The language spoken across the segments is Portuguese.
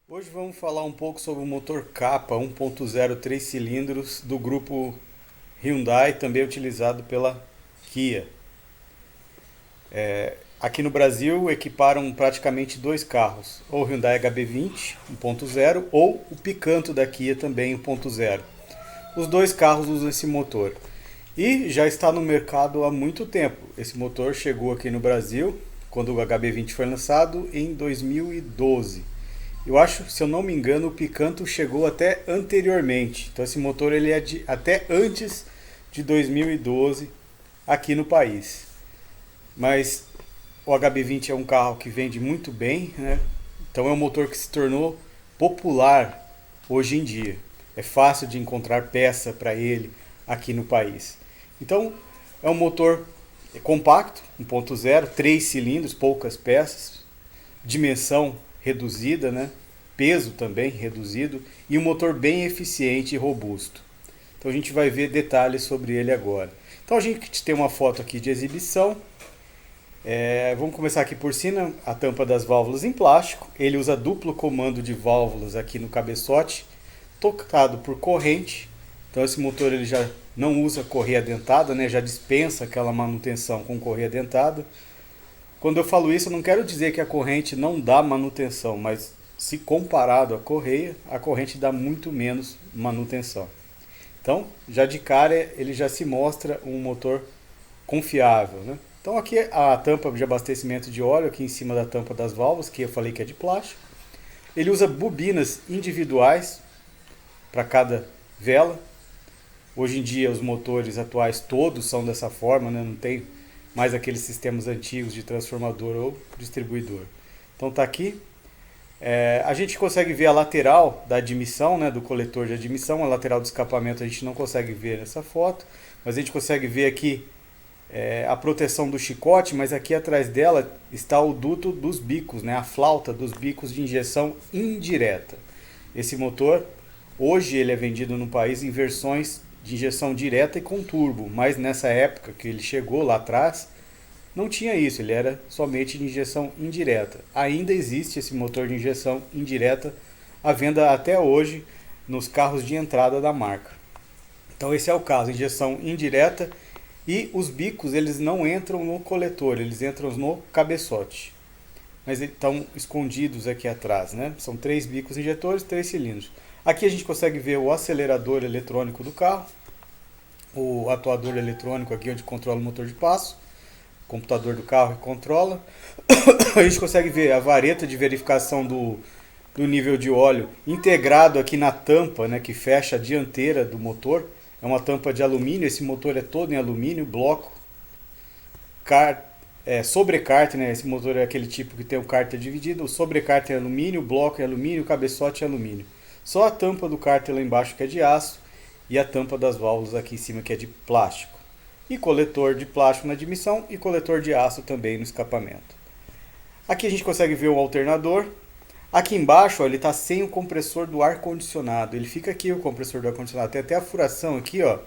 Hoje vamos falar um pouco sobre o motor Kappa 1.0 3 cilindros do grupo Hyundai, também utilizado pela Kia. Aqui no Brasil equiparam praticamente dois carros, ou o Hyundai HB20 1.0 ou o Picanto da Kia também 1.0. Os dois carros usam esse motor e já está no mercado há muito tempo. Esse motor chegou aqui no Brasil quando o HB20 foi lançado em 2012. Eu acho, se eu não me engano, o Picanto chegou até anteriormente. Então esse motor ele é até antes de 2012 aqui no país. Mas o HB20 é um carro que vende muito bem, né? Então é um motor que se tornou popular hoje em dia. É fácil de encontrar peça para ele aqui no país. Então é um motor compacto, 1.0, 3 cilindros, poucas peças, dimensão reduzida, né? Peso também reduzido e um motor bem eficiente e robusto. Então a gente vai ver detalhes sobre ele agora. Então a gente tem uma foto aqui de exibição. Vamos começar aqui por cima, a tampa das válvulas em plástico. Ele usa duplo comando de válvulas aqui no cabeçote, tocado por corrente. Então esse motor ele já não usa correia dentada, né? Já dispensa aquela manutenção com correia dentada. Quando eu falo isso, eu não quero dizer que a corrente não dá manutenção, mas se comparado à correia, a corrente dá muito menos manutenção. Então, já de cara, ele já se mostra um motor confiável, né? Então aqui a tampa de abastecimento de óleo, aqui em cima da tampa das válvulas, que eu falei que é de plástico. Ele usa bobinas individuais para cada vela. Hoje em dia os motores atuais todos são dessa forma, né? Não tem mais aqueles sistemas antigos de transformador ou distribuidor. Então tá aqui. A gente consegue ver a lateral da admissão, né, do coletor de admissão. A lateral do escapamento a gente não consegue ver nessa foto, mas a gente consegue ver aqui a proteção do chicote, mas aqui atrás dela está o duto dos bicos, né, a flauta dos bicos de injeção indireta. Esse motor, hoje ele é vendido no país em versões de injeção direta e com turbo, mas nessa época que ele chegou lá atrás, não tinha isso, ele era somente de injeção indireta. Ainda existe esse motor de injeção indireta à venda até hoje nos carros de entrada da marca. Então esse é o caso, injeção indireta, e os bicos eles não entram no coletor, eles entram no cabeçote. Mas eles estão escondidos aqui atrás, né? São 3 bicos injetores, 3 cilindros. Aqui a gente consegue ver o acelerador eletrônico do carro, o atuador eletrônico aqui onde controla o motor de passo, o computador do carro que controla. A gente consegue ver a vareta de verificação do nível de óleo integrado aqui na tampa, né, que fecha a dianteira do motor. É uma tampa de alumínio, esse motor é todo em alumínio, bloco, sobrecárter, né? Esse motor é aquele tipo que tem o cárter dividido, o sobrecárter é alumínio, o bloco é alumínio, o cabeçote é alumínio. Só a tampa do cárter lá embaixo que é de aço e a tampa das válvulas aqui em cima que é de plástico. E coletor de plástico na admissão e coletor de aço também no escapamento. Aqui a gente consegue ver o alternador. Aqui embaixo ó, ele está sem o compressor do ar-condicionado. Ele fica aqui o compressor do ar-condicionado. Tem até a furação aqui, ó,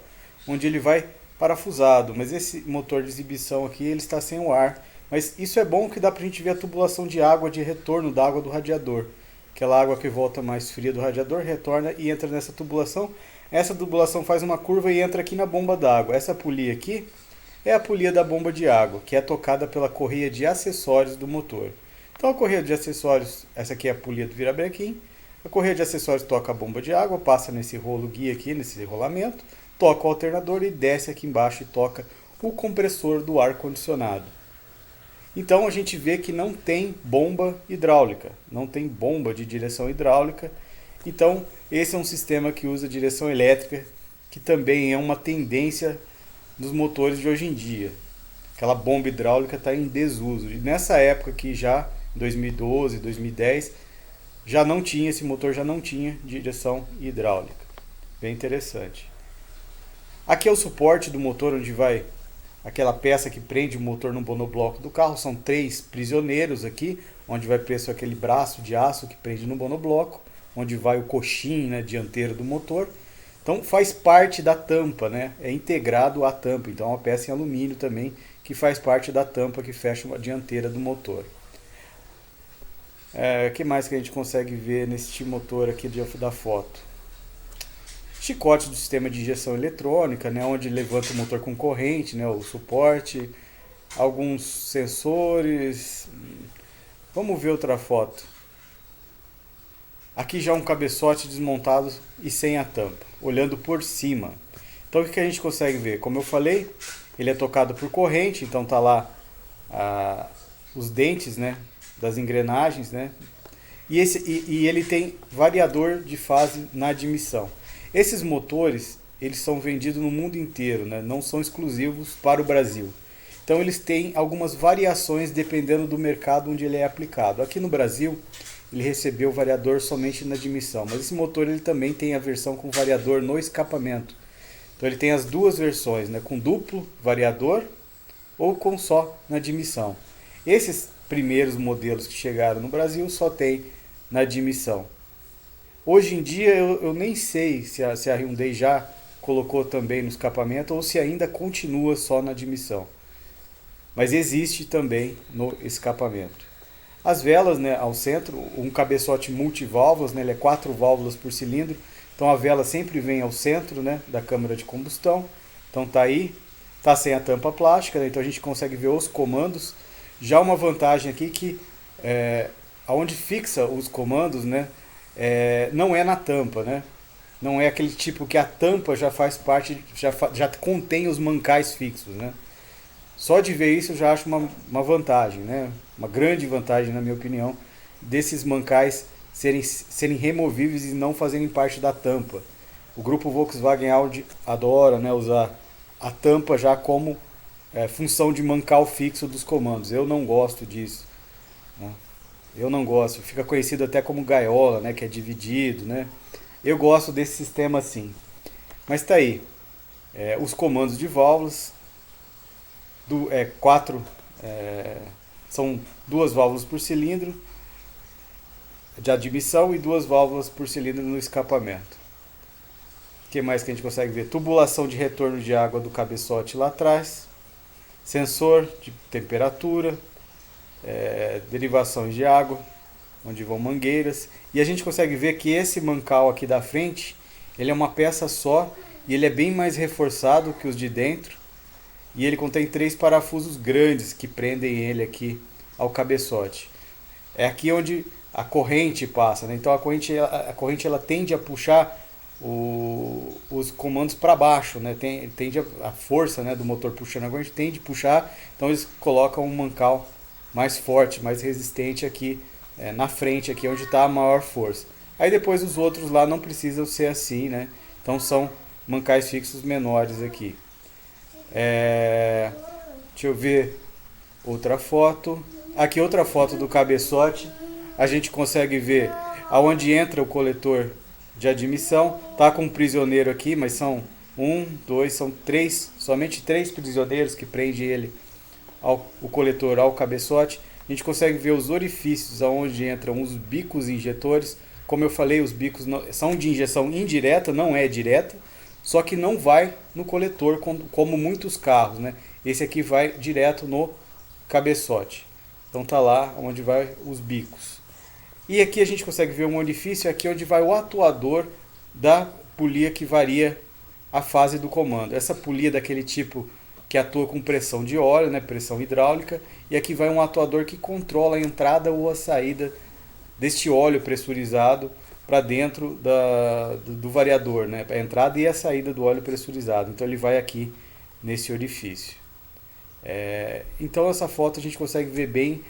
onde ele vai parafusado. Mas esse motor de exibição aqui ele está sem o ar. Mas isso é bom que dá para a gente ver a tubulação de água de retorno da água do radiador. Aquela água que volta mais fria do radiador retorna e entra nessa tubulação. Essa tubulação faz uma curva e entra aqui na bomba d'água. Essa polia aqui é a polia da bomba de água, que é tocada pela correia de acessórios do motor. Então a correia de acessórios, essa aqui é a polia do virabrequim. A correia de acessórios toca a bomba de água, passa nesse rolo guia aqui, nesse rolamento, toca o alternador e desce aqui embaixo e toca o compressor do ar-condicionado. Então a gente vê que não tem bomba hidráulica, não tem bomba de direção hidráulica. Então esse é um sistema que usa direção elétrica, que também é uma tendência dos motores de hoje em dia. Aquela bomba hidráulica está em desuso. E nessa época que já, 2012, 2010, já não tinha, esse motor já não tinha direção hidráulica. Bem interessante. Aqui é o suporte do motor, onde vai aquela peça que prende o motor no monobloco do carro. São 3 prisioneiros aqui, onde vai preso aquele braço de aço que prende no monobloco, onde vai o coxim, né, dianteiro do motor. Então faz parte da tampa, né? É integrado à tampa. Então é uma peça em alumínio também que faz parte da tampa que fecha a dianteira do motor. O que mais que a gente consegue ver neste motor aqui da foto? Chicote do sistema de injeção eletrônica, né, onde levanta o motor com corrente, né, o suporte, alguns sensores. Vamos ver outra foto. Aqui já um cabeçote desmontado e sem a tampa, olhando por cima. Então o que a gente consegue ver? Como eu falei, ele é tocado por corrente, então tá lá os dentes, né, das engrenagens, né, e ele tem variador de fase na admissão. Esses motores, eles são vendidos no mundo inteiro, né, não são exclusivos para o Brasil. Então eles têm algumas variações dependendo do mercado onde ele é aplicado. Aqui no Brasil, ele recebeu variador somente na admissão, mas esse motor ele também tem a versão com variador no escapamento. Então ele tem as duas versões, né, com duplo variador ou com só na admissão. Esses primeiros modelos que chegaram no Brasil só tem na admissão. Hoje em dia eu nem sei se a Hyundai já colocou também no escapamento ou se ainda continua só na admissão. Mas existe também no escapamento. As velas, né, ao centro, um cabeçote multiválvulas, né, ele é 4 válvulas por cilindro. Então a vela sempre vem ao centro, né, da câmara de combustão. Então tá aí, tá sem a tampa plástica, né, então a gente consegue ver os comandos. Já uma vantagem aqui que aonde fixa os comandos, né, não é na tampa, né? Não é aquele tipo que a tampa já faz parte, já contém os mancais fixos, né? Só de ver isso eu já acho uma vantagem, né? Uma grande vantagem, na minha opinião, desses mancais serem removíveis e não fazerem parte da tampa. O grupo Volkswagen Audi adora, né, usar a tampa já como função de mancal fixo dos comandos. Eu não gosto disso, né? Eu não gosto. Fica conhecido até como gaiola, né, que é dividido, né? Eu gosto desse sistema assim. Mas tá aí. Os comandos de válvulas. São 2 válvulas por cilindro de admissão e 2 válvulas por cilindro no escapamento. O que mais que a gente consegue ver? Tubulação de retorno de água do cabeçote lá atrás, sensor de temperatura, derivações de água, onde vão mangueiras, e a gente consegue ver que esse mancal aqui da frente, ele é uma peça só e ele é bem mais reforçado que os de dentro. E ele contém 3 parafusos grandes que prendem ele aqui ao cabeçote. É aqui onde a corrente passa, né? Então a corrente ela tende a puxar os comandos para baixo, né? Tende a força, né, do motor puxando a corrente tende a puxar. Então eles colocam um mancal mais forte, mais resistente aqui na frente, aqui onde está a maior força. Aí depois os outros lá não precisam ser assim, né? Então são mancais fixos menores aqui. Deixa eu ver outra foto. Aqui outra foto do cabeçote. A gente consegue ver aonde entra o coletor de admissão. Tá com um prisioneiro aqui, mas são são 3, somente 3 prisioneiros que prendem ele o coletor ao cabeçote. A gente consegue ver os orifícios aonde entram os bicos injetores. Como eu falei, os bicos são de injeção indireta, não é direta. Só que não vai no coletor como muitos carros, né? Esse aqui vai direto no cabeçote. Então tá lá onde vai os bicos. E aqui a gente consegue ver um orifício aqui onde vai o atuador da polia que varia a fase do comando. Essa polia daquele tipo que atua com pressão de óleo, né? Pressão hidráulica. E aqui vai um atuador que controla a entrada ou a saída deste óleo pressurizado para dentro do variador, né? A entrada e a saída do óleo pressurizado. Então ele vai aqui nesse orifício. Então essa foto a gente consegue ver bem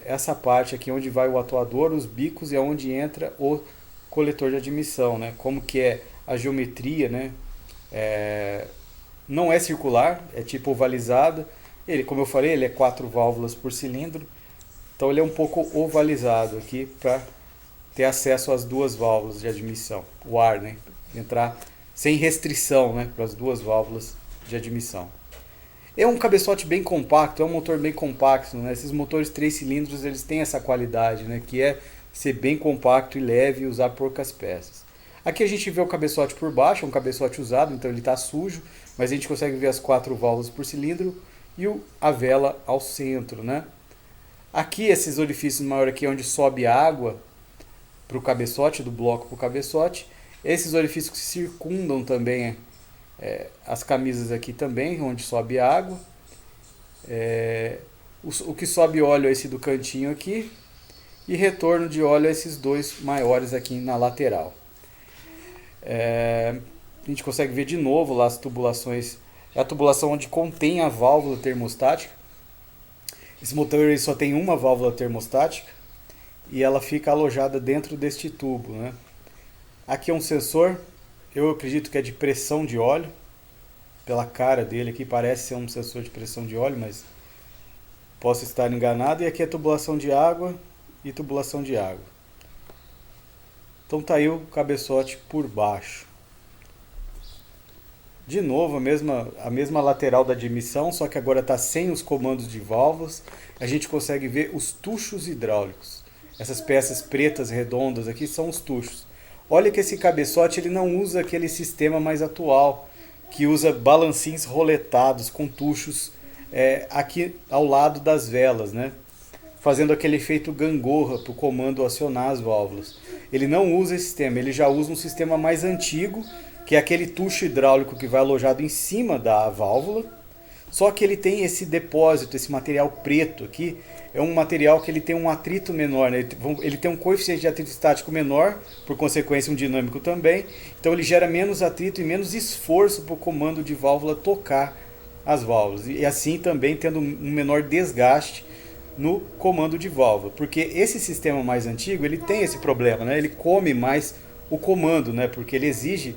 essa parte aqui onde vai o atuador, os bicos e aonde entra o coletor de admissão, né? Como que é a geometria, né? Não é circular, é tipo ovalizado. Ele, como eu falei, ele é 4 válvulas por cilindro. Então ele é um pouco ovalizado aqui para ter acesso às 2 válvulas de admissão, o ar, né? Entrar sem restrição, né, para as 2 válvulas de admissão. É um cabeçote bem compacto, é um motor bem compacto, né? Esses motores 3 cilindros eles têm essa qualidade, né, que é ser bem compacto e leve e usar poucas peças. Aqui a gente vê o cabeçote por baixo, é um cabeçote usado, então ele está sujo, mas a gente consegue ver as 4 válvulas por cilindro e a vela ao centro, né? Aqui, esses orifícios maiores aqui, onde sobe água para o cabeçote, do bloco para o cabeçote. Esses orifícios que circundam também as camisas aqui também, onde sobe água. O que sobe óleo é esse do cantinho aqui. E retorno de óleo é esses dois maiores aqui na lateral. A gente consegue ver de novo lá as tubulações. É a tubulação onde contém a válvula termostática. Esse motor ele só tem uma válvula termostática e ela fica alojada dentro deste tubo, né? Aqui é um sensor, eu acredito que é de pressão de óleo. Pela cara dele aqui parece ser um sensor de pressão de óleo, mas posso estar enganado. E aqui é tubulação de água e tubulação de água. Então tá aí o cabeçote por baixo. De novo, a mesma lateral da admissão, só que agora está sem os comandos de válvulas. A gente consegue ver os tuchos hidráulicos. Essas peças pretas redondas aqui são os tuchos. Olha que esse cabeçote ele não usa aquele sistema mais atual, que usa balancins roletados com tuchos aqui ao lado das velas, né? Fazendo aquele efeito gangorra para o comando acionar as válvulas. Ele não usa esse sistema, ele já usa um sistema mais antigo, que é aquele tucho hidráulico que vai alojado em cima da válvula, só que ele tem esse depósito, esse material preto aqui, é um material que ele tem um atrito menor, né? Ele tem um coeficiente de atrito estático menor, por consequência um dinâmico também, então ele gera menos atrito e menos esforço para o comando de válvula tocar as válvulas, e assim também tendo um menor desgaste no comando de válvula, porque esse sistema mais antigo ele tem esse problema, né? Ele come mais o comando, né? Porque ele exige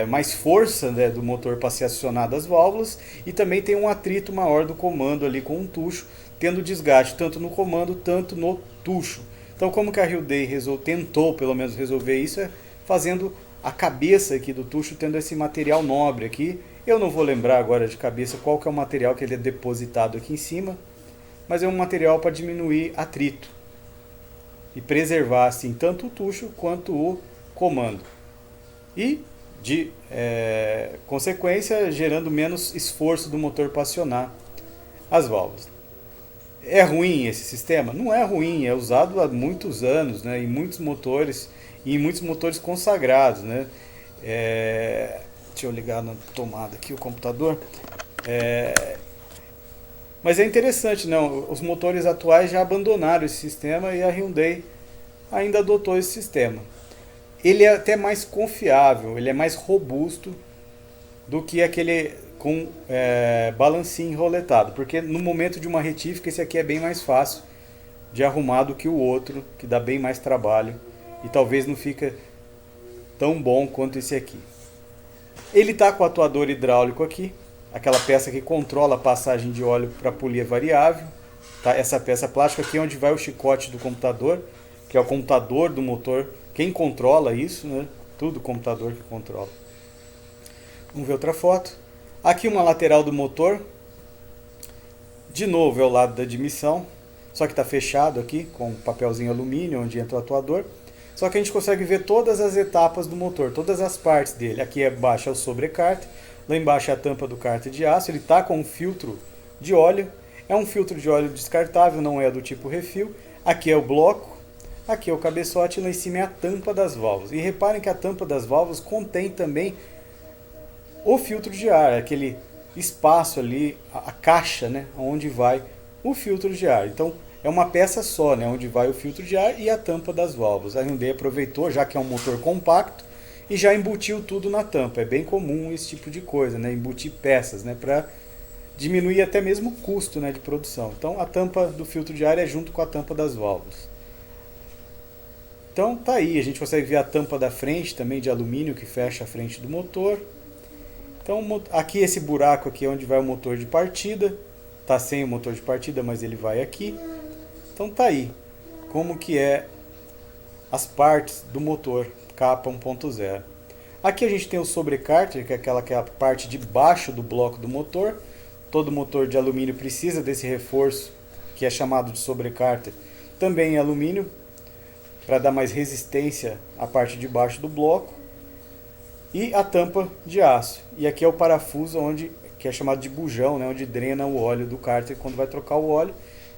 mais força, né, do motor para ser acionado as válvulas, e também tem um atrito maior do comando ali com um tucho, tendo desgaste tanto no comando, tanto no tucho. Então como que a Hyundai tentou pelo menos resolver isso fazendo a cabeça aqui do tucho tendo esse material nobre aqui. Eu não vou lembrar agora de cabeça qual que é o material que ele é depositado aqui em cima, mas é um material para diminuir atrito e preservar assim tanto o tucho quanto o comando. E de consequência gerando menos esforço do motor para acionar as válvulas. É ruim esse sistema? Não é ruim, é usado há muitos anos, né, em muitos motores e em muitos motores consagrados, né. Deixa eu ligar na tomada aqui o computador. Mas é interessante, não? Os motores atuais já abandonaram esse sistema e a Hyundai ainda adotou esse sistema. Ele é até mais confiável, ele é mais robusto do que aquele com balancinho roletado, porque no momento de uma retífica esse aqui é bem mais fácil de arrumar do que o outro, que dá bem mais trabalho e talvez não fica tão bom quanto esse aqui. Ele está com o atuador hidráulico aqui, aquela peça que controla a passagem de óleo para a polia variável, tá? Essa peça plástica aqui é onde vai o chicote do computador, que é o computador do motor. Quem controla isso, né? Tudo computador que controla. Vamos ver outra foto. Aqui uma lateral do motor. De novo é o lado da admissão, só que está fechado aqui com um papelzinho alumínio onde entra o atuador. Só que a gente consegue ver todas as etapas do motor, todas as partes dele. Aqui embaixo é o sobrecárter, lá embaixo é a tampa do cárter de aço. Ele está com um filtro de óleo. É um filtro de óleo descartável, não é do tipo refil. Aqui é o bloco. Aqui é o cabeçote e lá em cima é a tampa das válvulas. E reparem que a tampa das válvulas contém também o filtro de ar, aquele espaço ali, a caixa, né, onde vai o filtro de ar. Então é uma peça só, né, onde vai o filtro de ar e a tampa das válvulas. A Hyundai aproveitou, já que é um motor compacto, e já embutiu tudo na tampa. É bem comum esse tipo de coisa, né, embutir peças, né, para diminuir até mesmo o custo, né, de produção. Então a tampa do filtro de ar é junto com a tampa das válvulas. Então tá aí, a gente consegue ver a tampa da frente também de alumínio que fecha a frente do motor. Então aqui esse buraco aqui é onde vai o motor de partida. Tá sem o motor de partida, mas ele vai aqui. Então tá aí como que é as partes do motor capa 1.0. Aqui a gente tem o sobrecárter, que é aquela que é a parte de baixo do bloco do motor. Todo motor de alumínio precisa desse reforço, que é chamado de sobrecárter, também em alumínio, para dar mais resistência à parte de baixo do bloco. E a tampa de aço. E aqui é o parafuso que é chamado de bujão, né, onde drena o óleo do cárter quando vai trocar o óleo.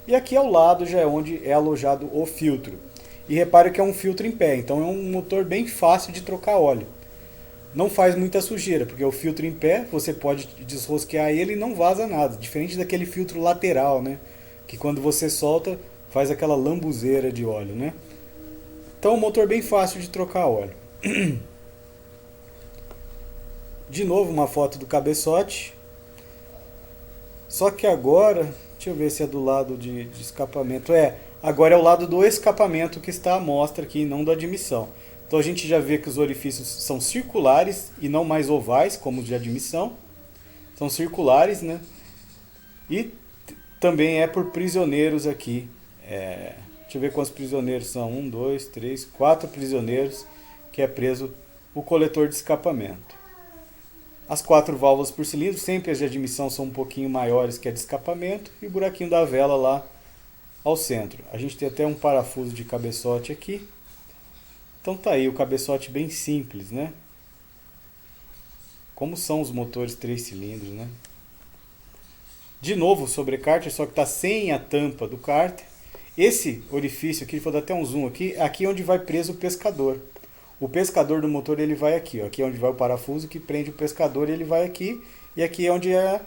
E aqui ao lado já é onde é alojado o filtro. E repare que é um filtro em pé, então é um motor bem fácil de trocar óleo. Não faz muita sujeira, porque o filtro em pé, você pode desrosquear ele e não vaza nada. Diferente daquele filtro lateral, né? Que quando você solta, faz aquela lambuzeira de óleo, né? Então, um motor bem fácil de trocar óleo. De novo, uma foto do cabeçote. Só que agora, deixa eu ver se é do lado de escapamento. Agora é o lado do escapamento que está à mostra aqui, não da admissão. Então a gente já vê que os orifícios são circulares e não mais ovais, como os de admissão. São circulares, E também é por prisioneiros aqui. Deixa eu ver quantos prisioneiros são. 1, 2, 3, 4 prisioneiros que é preso o coletor de escapamento. As 4 válvulas por cilindro, sempre as de admissão são um pouquinho maiores que a de escapamento. E o buraquinho da vela lá ao centro. A gente tem até um parafuso de cabeçote aqui. Então tá aí o cabeçote bem simples, né? Como são os motores 3 cilindros, né? De novo o sobrecárter, só que está sem a tampa do cárter. Esse orifício aqui, vou dar até um zoom aqui é onde vai preso o pescador. O pescador do motor ele vai aqui, ó. Aqui é onde vai o parafuso que prende o pescador, ele vai aqui. E aqui é onde é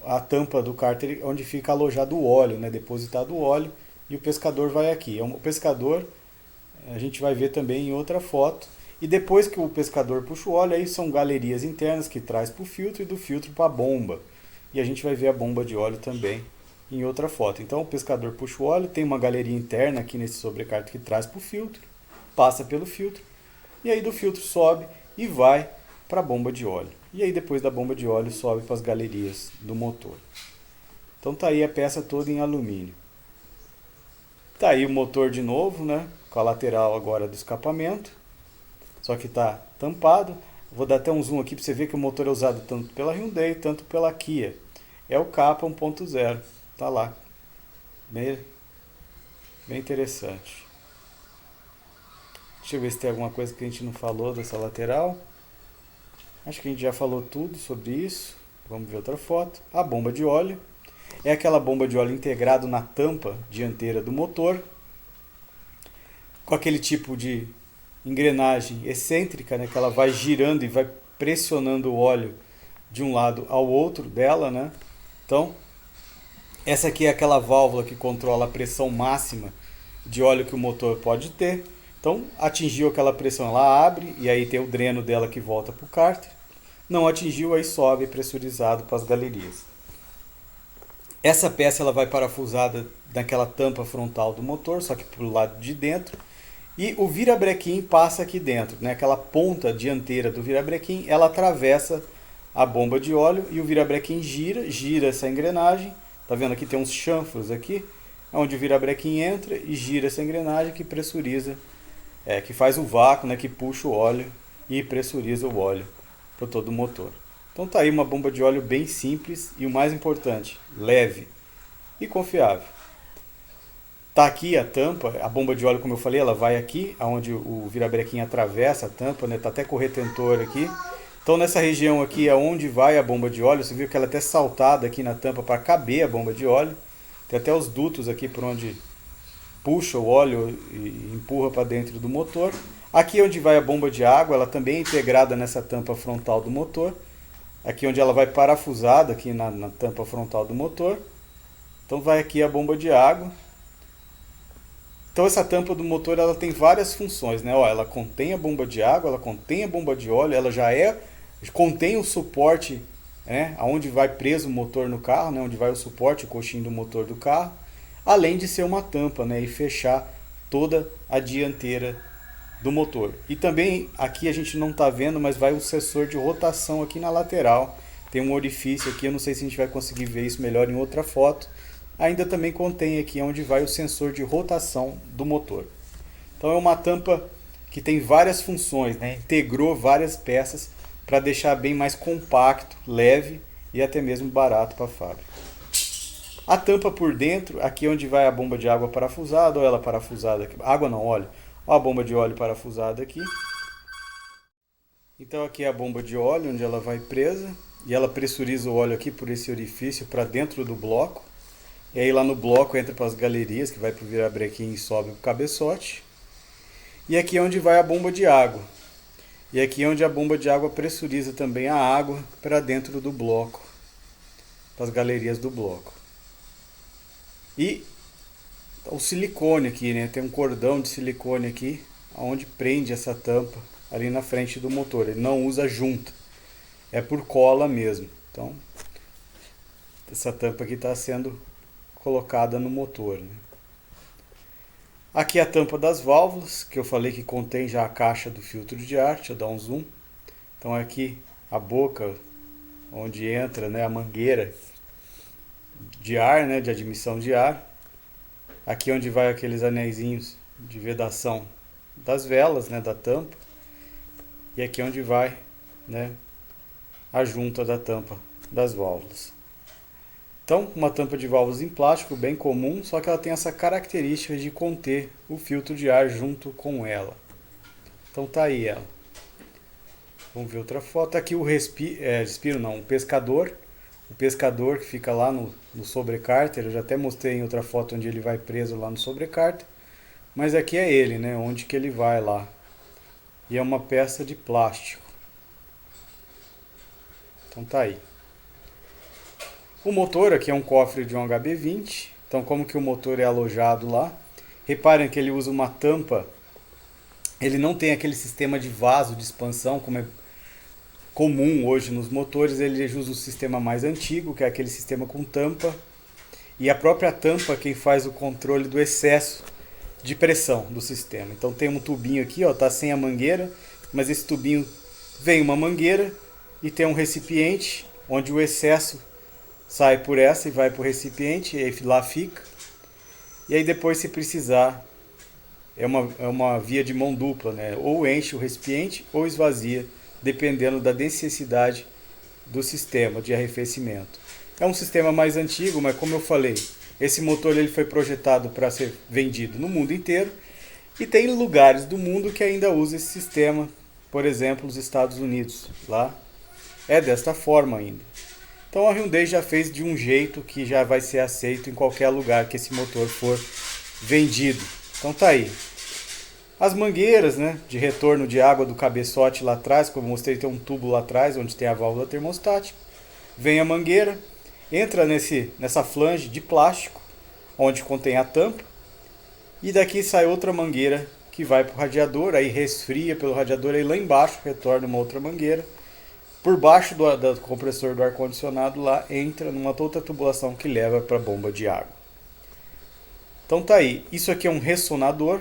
a tampa do cárter, onde fica alojado o óleo, né? Depositado o óleo. E o pescador vai aqui. O pescador a gente vai ver também em outra foto. E depois que o pescador puxa o óleo, aí são galerias internas que traz para o filtro e do filtro para a bomba. E a gente vai ver a bomba de óleo também em outra foto. Então o pescador puxa o óleo, tem uma galeria interna aqui nesse sobrecárter que traz para o filtro, passa pelo filtro, e aí do filtro sobe e vai para a bomba de óleo. E aí depois da bomba de óleo sobe para as galerias do motor. Então tá aí a peça toda em alumínio. Tá aí o motor de novo, né? Com a lateral agora do escapamento. Só que está tampado. Vou dar até um zoom aqui para você ver que o motor é usado tanto pela Hyundai, tanto pela Kia. É o Kappa 1.0. Tá lá. Bem interessante. Deixa eu ver se tem alguma coisa que a gente não falou dessa lateral. Acho que a gente já falou tudo sobre isso. Vamos ver outra foto. A bomba de óleo. É aquela bomba de óleo integrado na tampa dianteira do motor. Com aquele tipo de engrenagem excêntrica, né, que ela vai girando e vai pressionando o óleo de um lado ao outro dela, né? Então, essa aqui é aquela válvula que controla a pressão máxima de óleo que o motor pode ter. Então, atingiu aquela pressão, ela abre e aí tem o dreno dela que volta para o cárter. Não atingiu, aí sobe pressurizado para as galerias. Essa peça ela vai parafusada naquela tampa frontal do motor, só que para o lado de dentro. E o virabrequim passa aqui dentro, né? Aquela ponta dianteira do virabrequim, ela atravessa a bomba de óleo e o virabrequim gira essa engrenagem. Tá vendo aqui tem uns chanfros aqui, onde o virabrequim entra e gira essa engrenagem que pressuriza, que faz o vácuo, né? Que puxa o óleo e pressuriza o óleo para todo o motor. Então tá aí uma bomba de óleo bem simples e o mais importante, leve e confiável. Tá aqui a tampa, a bomba de óleo, como eu falei, ela vai aqui, onde o virabrequim atravessa a tampa, né? Tá até com o retentor aqui. Então nessa região aqui é onde vai a bomba de óleo. Você viu que ela é até saltada aqui na tampa para caber a bomba de óleo. Tem até os dutos aqui por onde puxa o óleo e empurra para dentro do motor. Aqui onde vai a bomba de água, ela também é integrada nessa tampa frontal do motor. Aqui onde ela vai parafusada aqui na tampa frontal do motor. Então vai aqui a bomba de água. Então essa tampa do motor ela tem várias funções, né? Ó, ela contém a bomba de água, ela contém a bomba de óleo, ela contém o suporte, né? Aonde vai preso o motor no carro, né? Onde vai o suporte, o coxinho do motor do carro, além de ser uma tampa, né? E fechar toda a dianteira do motor. E também aqui a gente não está vendo, mas vai o sensor de rotação aqui na lateral. Tem um orifício aqui, eu não sei se a gente vai conseguir ver isso melhor em outra foto. Ainda também contém aqui onde vai o sensor de rotação do motor. Então é uma tampa que tem várias funções, né? Integrou várias peças para deixar bem mais compacto, leve e até mesmo barato para a fábrica. A tampa por dentro, aqui onde vai a bomba de água parafusada, ou ela parafusada aqui. Água não, óleo. Olha a bomba de óleo parafusada aqui. Então aqui é a bomba de óleo, onde ela vai presa. E ela pressuriza o óleo aqui por esse orifício para dentro do bloco. E aí lá no bloco entra para as galerias, que vai para o virabrequim e sobe o cabeçote. E aqui é onde vai a bomba de água. E aqui é onde a bomba de água pressuriza também a água para dentro do bloco, para as galerias do bloco. E o silicone aqui, né? Tem um cordão de silicone aqui, onde prende essa tampa ali na frente do motor. Ele não usa junta, é por cola mesmo. Então, essa tampa aqui está sendo colocada no motor, né? Aqui é a tampa das válvulas, que eu falei que contém já a caixa do filtro de ar. Deixa eu dar um zoom. Então aqui a boca, onde entra, né, a mangueira de ar, né, de admissão de ar. Aqui onde vai aqueles anéisinhos de vedação das velas, né, da tampa. E aqui onde vai, né, a junta da tampa das válvulas. Então, uma tampa de válvulas em plástico bem comum, só que ela tem essa característica de conter o filtro de ar junto com ela. Então tá aí ela. Vamos ver outra foto. Aqui o o pescador. O pescador que fica lá no sobrecárter. Eu já até mostrei em outra foto onde ele vai preso lá no sobrecárter. Mas aqui é ele, né? Onde que ele vai lá. E é uma peça de plástico. Então tá aí. O motor aqui é um cofre de um HB20. Então como que o motor é alojado lá? Reparem que ele usa uma tampa. Ele não tem aquele sistema de vaso de expansão como é comum hoje nos motores. Ele usa um sistema mais antigo, que é aquele sistema com tampa. E a própria tampa quem faz o controle do excesso de pressão do sistema. Então tem um tubinho aqui, ó, tá sem a mangueira, mas esse tubinho vem uma mangueira e tem um recipiente onde o excesso sai por essa e vai para o recipiente, e aí lá fica. E aí depois, se precisar, é uma via de mão dupla, né? Ou enche o recipiente ou esvazia, dependendo da necessidade do sistema de arrefecimento. É um sistema mais antigo, mas como eu falei, esse motor ele foi projetado para ser vendido no mundo inteiro, e tem lugares do mundo que ainda usam esse sistema, por exemplo, os Estados Unidos. Lá é desta forma ainda. Então a Hyundai já fez de um jeito que já vai ser aceito em qualquer lugar que esse motor for vendido. Então tá aí. As mangueiras, né, de retorno de água do cabeçote lá atrás, como eu mostrei, tem um tubo lá atrás onde tem a válvula termostática. Vem a mangueira, entra nessa flange de plástico, onde contém a tampa. E daqui sai outra mangueira que vai para o radiador, aí resfria pelo radiador, aí lá embaixo retorna uma outra mangueira. Por baixo do compressor do ar-condicionado lá entra numa outra tubulação que leva para a bomba de água. Então tá aí. Isso aqui é um ressonador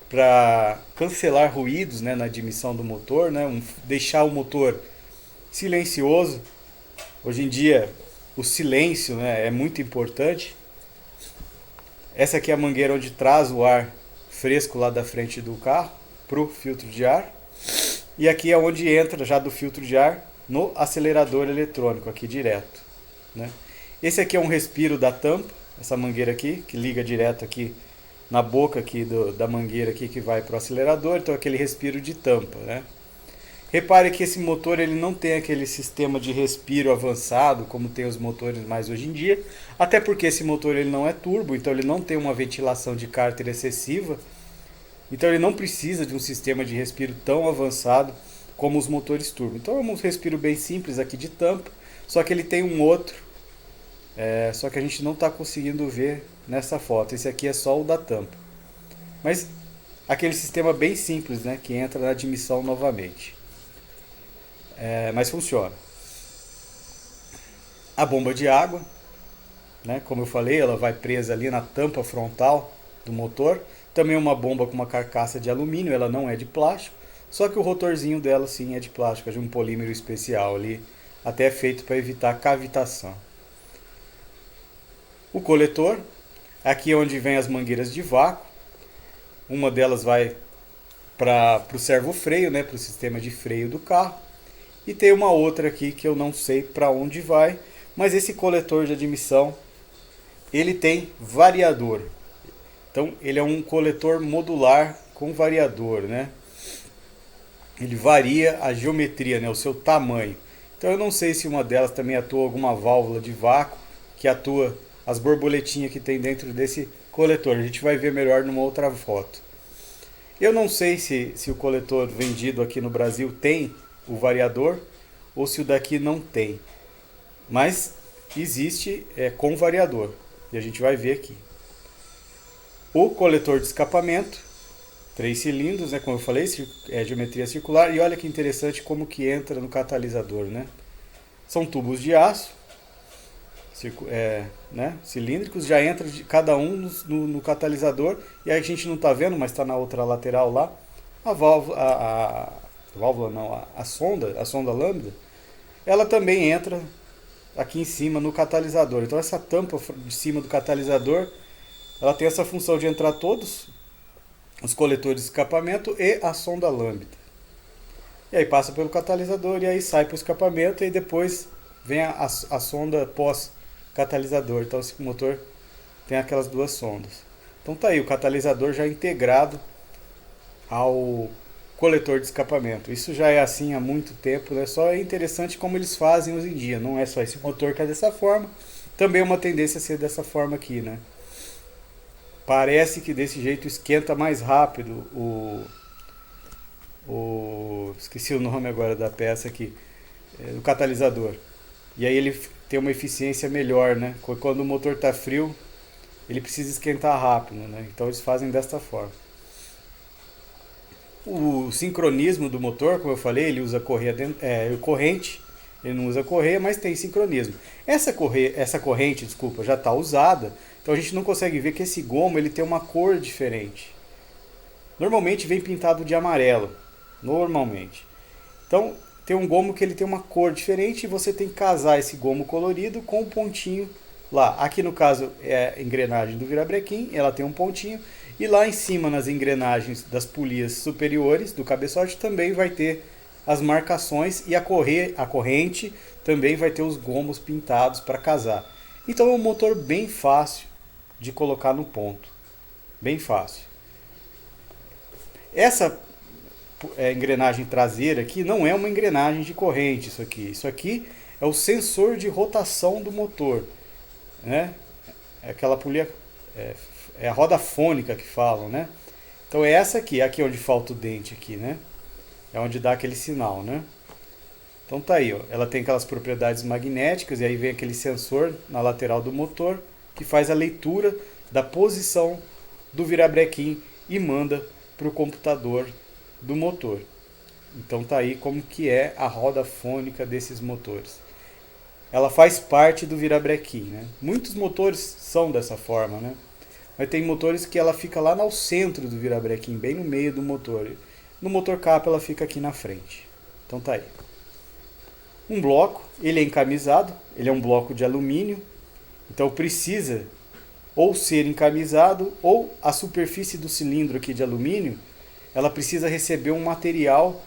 para cancelar ruídos, né, na admissão do motor, né, deixar o motor silencioso. Hoje em dia o silêncio, né, é muito importante. Essa aqui é a mangueira onde traz o ar fresco lá da frente do carro para o filtro de ar. E aqui é onde entra já do filtro de ar no acelerador eletrônico, aqui direto, né? Esse aqui é um respiro da tampa, essa mangueira aqui, que liga direto aqui na boca aqui da mangueira aqui que vai para o acelerador. Então aquele respiro de tampa, né? Repare que esse motor ele não tem aquele sistema de respiro avançado como tem os motores mais hoje em dia, até porque esse motor ele não é turbo, então ele não tem uma ventilação de cárter excessiva. Então ele não precisa de um sistema de respiro tão avançado como os motores turbo. Então é um respiro bem simples aqui de tampa, só que ele tem um outro, só que a gente não está conseguindo ver nessa foto. Esse aqui é só o da tampa. Mas aquele sistema bem simples, né, que entra na admissão novamente. Mas funciona. A bomba de água, né, como eu falei, ela vai presa ali na tampa frontal do motor. Também uma bomba com uma carcaça de alumínio, ela não é de plástico, só que o rotorzinho dela sim é de plástico, é de um polímero especial ali, até feito para evitar cavitação. O coletor, aqui é onde vem as mangueiras de vácuo. Uma delas vai para o servo-freio, né, para o sistema de freio do carro. E tem uma outra aqui que eu não sei para onde vai, mas esse coletor de admissão, ele tem variador. Então ele é um coletor modular com variador, né? Ele varia a geometria, né, o seu tamanho. Então eu não sei se uma delas também atua alguma válvula de vácuo que atua as borboletinhas que tem dentro desse coletor. A gente vai ver melhor numa outra foto. Eu não sei se o coletor vendido aqui no Brasil tem o variador ou se o daqui não tem. Mas existe com variador. E a gente vai ver aqui. O coletor de escapamento, 3 cilindros, né, como eu falei, é geometria circular. E olha que interessante como que entra no catalisador, né? São tubos de aço, né, cilíndricos, já entra cada um no catalisador. E aí a gente não está vendo, mas está na outra lateral lá, a válvula, a válvula não, a sonda lambda, ela também entra aqui em cima no catalisador. Então essa tampa de cima do catalisador, ela tem essa função de entrar todos os coletores de escapamento e a sonda lambda. E aí passa pelo catalisador e aí sai para o escapamento e depois vem a sonda pós-catalisador. Então esse motor tem aquelas duas sondas. Então tá aí o catalisador já integrado ao coletor de escapamento. Isso já é assim há muito tempo, né? Só é interessante como eles fazem hoje em dia. Não é só esse motor que é dessa forma, também é uma tendência a ser dessa forma aqui, né? Parece que desse jeito esquenta mais rápido esqueci o nome agora da peça aqui, o catalisador. E aí ele tem uma eficiência melhor, né? Quando o motor está frio, ele precisa esquentar rápido, né? Então eles fazem desta forma. O sincronismo do motor, como eu falei, ele usa corrente, ele não usa correia, mas tem sincronismo. Essa corrente, desculpa, já está usada, então a gente não consegue ver que esse gomo ele tem uma cor diferente. Normalmente vem pintado de amarelo, normalmente. Então tem um gomo que ele tem uma cor diferente e você tem que casar esse gomo colorido com um pontinho lá. Aqui no caso é a engrenagem do virabrequim, ela tem um pontinho. E lá em cima, nas engrenagens das polias superiores do cabeçote, também vai ter as marcações e a corrente também vai ter os gomos pintados para casar. Então é um motor bem fácil de colocar no ponto. Bem fácil. Essa engrenagem traseira aqui não é uma engrenagem de corrente, isso aqui. Isso aqui é o sensor de rotação do motor, né? É aquela polia... É a roda fônica que falam, né? Então é essa aqui onde falta o dente aqui, né? É onde dá aquele sinal, né? Então tá aí, ó. Ela tem aquelas propriedades magnéticas e aí vem aquele sensor na lateral do motor que faz a leitura da posição do virabrequim e manda para o computador do motor. Então tá aí como que é a roda fônica desses motores. Ela faz parte do virabrequim, né? Muitos motores são dessa forma, né? Mas tem motores que ela fica lá no centro do virabrequim, bem no meio do motor. No motor capa ela fica aqui na frente. Então tá aí. Um bloco, ele é encamisado, ele é um bloco de alumínio. Então precisa ou ser encamisado ou a superfície do cilindro aqui de alumínio, ela precisa receber um material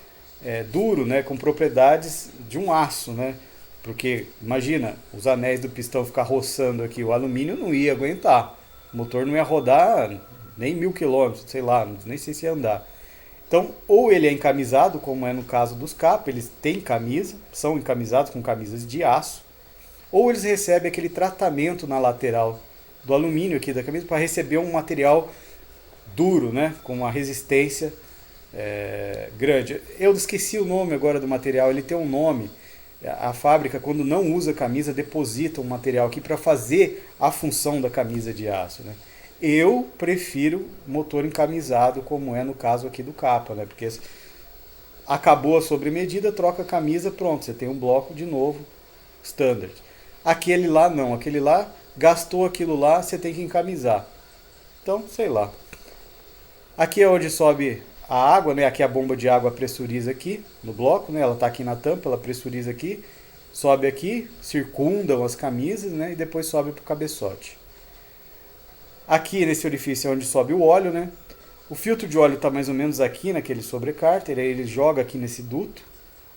duro, né, com propriedades de um aço, né? Porque imagina, os anéis do pistão ficar roçando aqui, o alumínio não ia aguentar. O motor não ia rodar nem 1000 km, sei lá, nem sei se ia andar. Então, ou ele é encamisado, como é no caso dos Kappa, eles têm camisa, são encamisados com camisas de aço, ou eles recebem aquele tratamento na lateral do alumínio aqui da camisa para receber um material duro, né, com uma resistência grande. Eu esqueci o nome agora do material, ele tem um nome. A fábrica, quando não usa camisa, deposita um material aqui para fazer a função da camisa de aço, né? Eu prefiro motor encamisado, como é no caso aqui do Kappa, né? Porque acabou a sobremedida, troca a camisa, pronto, você tem um bloco de novo, standard. Aquele lá não, aquele lá gastou aquilo lá, você tem que encamisar. Então, sei lá. Aqui é onde sobe a água, né? Aqui a bomba de água pressuriza aqui no bloco, né? Ela está aqui na tampa, ela pressuriza aqui, sobe aqui, circundam as camisas, né? E depois sobe para o cabeçote. Aqui nesse orifício é onde sobe o óleo, né? O filtro de óleo está mais ou menos aqui naquele sobrecárter, aí ele joga aqui nesse duto,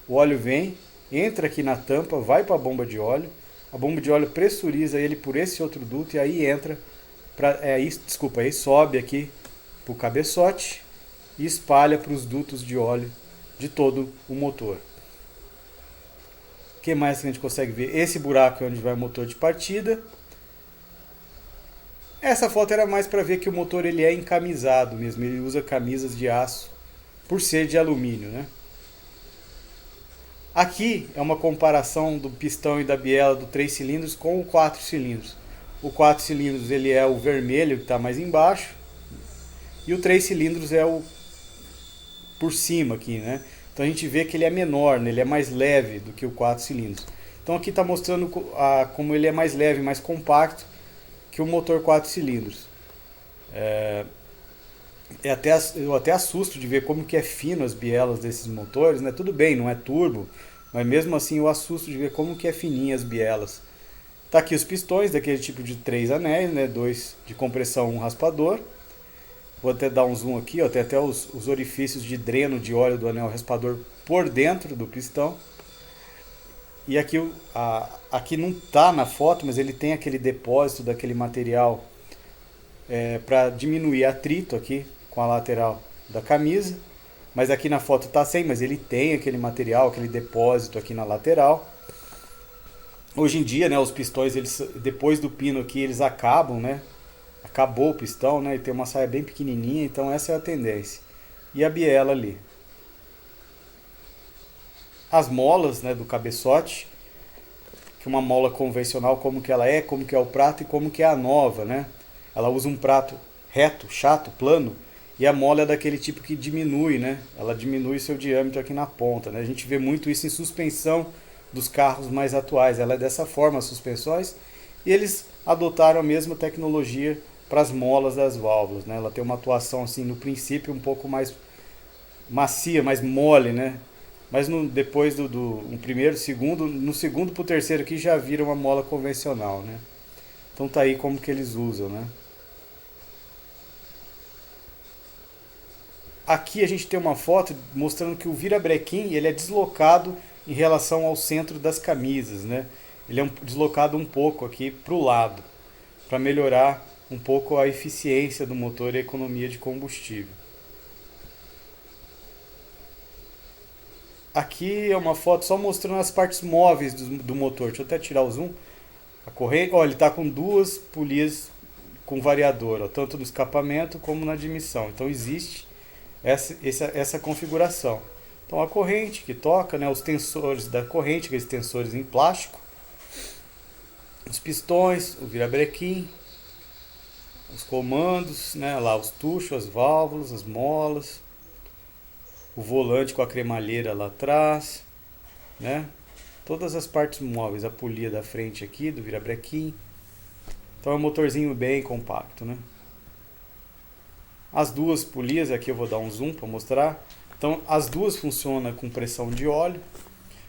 o óleo vem, entra aqui na tampa, vai para a bomba de óleo, a bomba de óleo pressuriza ele por esse outro duto e aí entra, aí sobe aqui para o cabeçote e espalha para os dutos de óleo de todo o motor. O que mais que a gente consegue ver? Esse buraco é onde vai o motor de partida. Essa foto era mais para ver que o motor ele é encamisado mesmo, ele usa camisas de aço por ser de alumínio, né? Aqui é uma comparação do pistão e da biela do 3 cilindros com o 4 cilindros. O 4 cilindros ele é o vermelho que está mais embaixo e o 3 cilindros é o por cima aqui, né? Então a gente vê que ele é menor, né? Ele é mais leve do que o 4 cilindros. Então aqui está mostrando como ele é mais leve, mais compacto que o motor 4 cilindros. Eu até assusto de ver como que é fino as bielas desses motores, né? Tudo bem, não é turbo, mas mesmo assim eu assusto de ver como que é fininha as bielas. Tá aqui os pistões daquele tipo de 3 anéis, né? 2 de compressão, um raspador. Vou até dar um zoom aqui, ó. Tem até os orifícios de dreno de óleo do anel raspador por dentro do pistão. E aqui, aqui não está na foto, mas ele tem aquele depósito daquele material para diminuir atrito aqui com a lateral da camisa. Mas aqui na foto está sem, mas ele tem aquele material, aquele depósito aqui na lateral. Hoje em dia, né, os pistões, eles, depois do pino aqui, eles acabam, né? Acabou o pistão, né? E tem uma saia bem pequenininha, então essa é a tendência. E a biela ali. As molas, né, do cabeçote, que uma mola convencional, como que ela é, como que é o prato e como que é a nova, né? Ela usa um prato reto, chato, plano, e a mola é daquele tipo que diminui, né? Ela diminui seu diâmetro aqui na ponta, né? A gente vê muito isso em suspensão dos carros mais atuais. Ela é dessa forma, as suspensões, e eles adotaram a mesma tecnologia para as molas das válvulas, né? Ela tem uma atuação assim no princípio um pouco mais macia, mais mole, né? Mas depois do primeiro, segundo, no segundo para o terceiro aqui já vira uma mola convencional, né? Então tá aí como que eles usam, né? Aqui a gente tem uma foto mostrando que o virabrequim ele é deslocado em relação ao centro das camisas, né? Ele é deslocado um pouco aqui para o lado, para melhorar um pouco a eficiência do motor e a economia de combustível. Aqui é uma foto só mostrando as partes móveis do motor. Deixa eu até tirar o zoom. A correia, ó, ele está com duas polias com variador, ó, tanto no escapamento como na admissão. Então existe essa configuração. Então a corrente que toca, né, os tensores da corrente, aqueles tensores em plástico, os pistões, o virabrequim, os comandos, né, lá os tuchos, as válvulas, as molas, o volante com a cremalheira lá atrás, né? Todas as partes móveis, a polia da frente aqui, do virabrequim. Então é um motorzinho bem compacto, né? As duas polias, aqui eu vou dar um zoom para mostrar. Então as duas funcionam com pressão de óleo.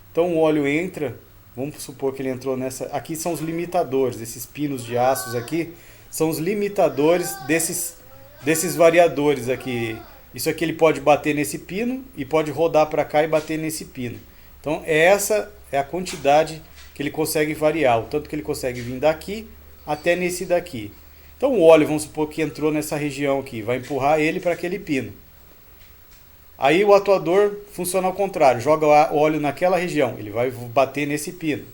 Então o óleo entra, vamos supor que ele entrou nessa... Aqui são os limitadores, esses pinos de aços aqui, são os limitadores desses variadores aqui. Isso aqui ele pode bater nesse pino e pode rodar para cá e bater nesse pino. Então essa é a quantidade que ele consegue variar, o tanto que ele consegue vir daqui até nesse daqui. Então o óleo, vamos supor que entrou nessa região aqui, vai empurrar ele para aquele pino. Aí o atuador funciona ao contrário, joga o óleo naquela região, ele vai bater nesse pino.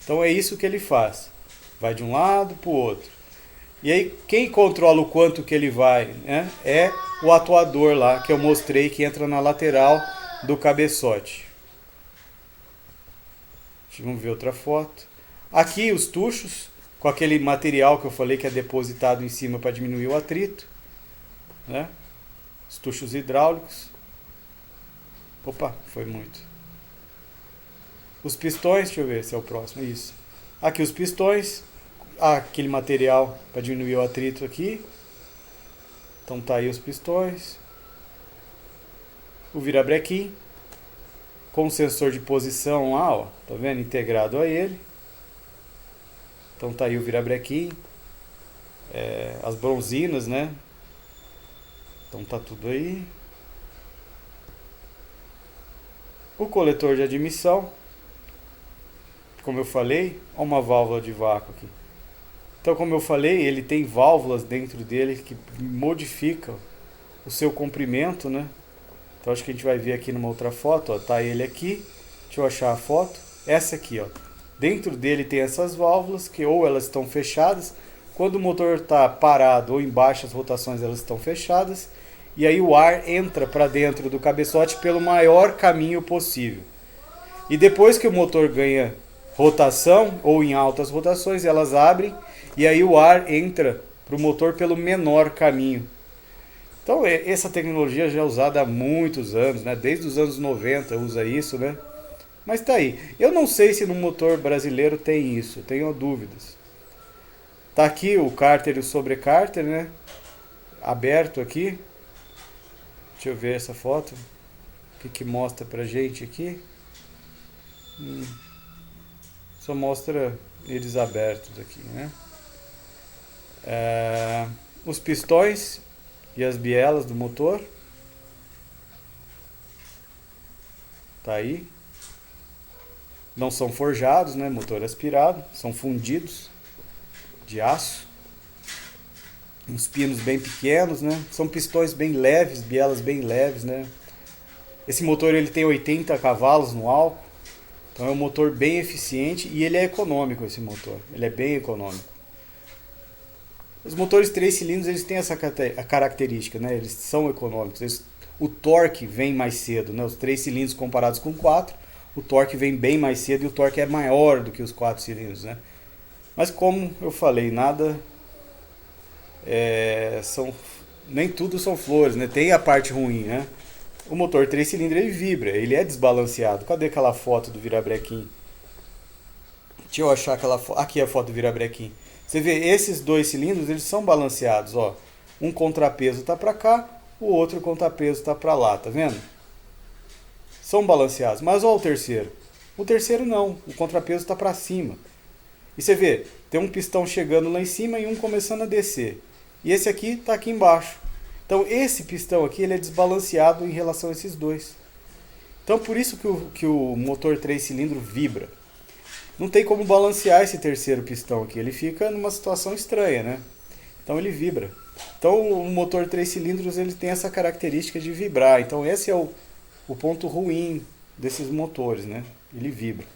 Então é isso que ele faz, vai de um lado para o outro. E aí quem controla o quanto que ele vai, né, é o atuador lá que eu mostrei que entra na lateral do cabeçote. Vamos ver outra foto. Aqui os tuchos, com aquele material que eu falei que é depositado em cima para diminuir o atrito, né? Os tuchos hidráulicos. Opa, foi muito. Os pistões, deixa eu ver se é o próximo, isso. Aqui os pistões, aquele material para diminuir o atrito aqui. Então tá aí os pistões. O virabrequim com sensor de posição lá, ó, tá vendo? Integrado a ele. Então tá aí o virabrequim, as bronzinas, né? Então tá tudo aí. O coletor de admissão, como eu falei, ó, uma válvula de vácuo aqui. Então, como eu falei, ele tem válvulas dentro dele que modificam o seu comprimento, né? Então acho que a gente vai ver aqui numa outra foto, ó, tá ele aqui. Deixa eu achar a foto. Essa aqui, ó. Dentro dele tem essas válvulas que ou elas estão fechadas Quando o motor está parado ou em baixas rotações, elas estão fechadas. E aí o ar entra para dentro do cabeçote pelo maior caminho possível. E depois que o motor ganha rotação ou em altas rotações, elas abrem e aí o ar entra para o motor pelo menor caminho. Então essa tecnologia já é usada há muitos anos, né? Desde os anos 90 usa isso, né? Mas tá aí. Eu não sei se no motor brasileiro tem isso, tenho dúvidas. Tá aqui o cárter e o sobrecárter, né? Aberto aqui. Deixa eu ver essa foto. O que mostra pra gente aqui? Só mostra eles abertos aqui, né? Os pistões e as bielas do motor. Tá aí. Não são forjados, né? Motor aspirado. São fundidos de aço. Uns pinos bem pequenos, né? São pistões bem leves, bielas bem leves, né? Esse motor ele tem 80 cavalos no álcool. Então é um motor bem eficiente e ele é econômico, esse motor. Ele é bem econômico. Os motores 3 cilindros eles têm essa característica, né? Eles são econômicos. O torque vem mais cedo, né? Os 3 cilindros comparados com 4, o torque vem bem mais cedo e o torque é maior do que os 4 cilindros, né? Mas como eu falei, nem tudo são flores, né? Tem a parte ruim, né? O motor 3 cilindros ele vibra, ele é desbalanceado. Cadê aquela foto do virabrequim? Deixa eu achar aquela foto. Aqui é a foto do virabrequim. Você vê, esses 2 cilindros eles são balanceados, ó. Um contrapeso está para cá, o outro contrapeso está para lá, tá vendo? São balanceados. Mas ó o terceiro. O terceiro não, o contrapeso está para cima. E você vê, tem um pistão chegando lá em cima e um começando a descer. E esse aqui está aqui embaixo. Então esse pistão aqui ele é desbalanceado em relação a esses dois. Então por isso que o motor 3 cilindros vibra. Não tem como balancear esse terceiro pistão aqui. Ele fica numa situação estranha, né? Então ele vibra. Então o motor 3 cilindros ele tem essa característica de vibrar. Então esse é o ponto ruim desses motores, né? Ele vibra.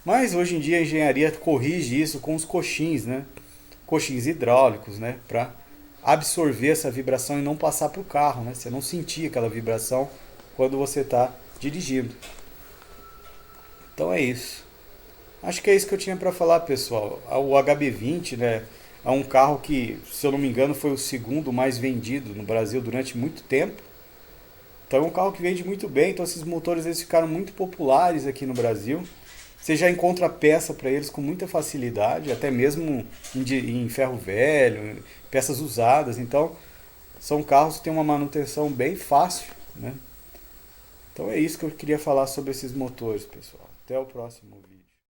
Mas hoje em dia a engenharia corrige isso com os coxins, né? Coxins hidráulicos, né? Para absorver essa vibração e não passar para o carro, né? Você não sentir aquela vibração quando você está dirigindo. Então é isso. Acho que é isso que eu tinha para falar, pessoal. O HB20, né, é um carro que, se eu não me engano, foi o segundo mais vendido no Brasil durante muito tempo. Então é um carro que vende muito bem. Então esses motores eles ficaram muito populares aqui no Brasil. Você já encontra peça para eles com muita facilidade, até mesmo em ferro velho, peças usadas. Então são carros que têm uma manutenção bem fácil, né? Então é isso que eu queria falar sobre esses motores, pessoal. Até o próximo vídeo.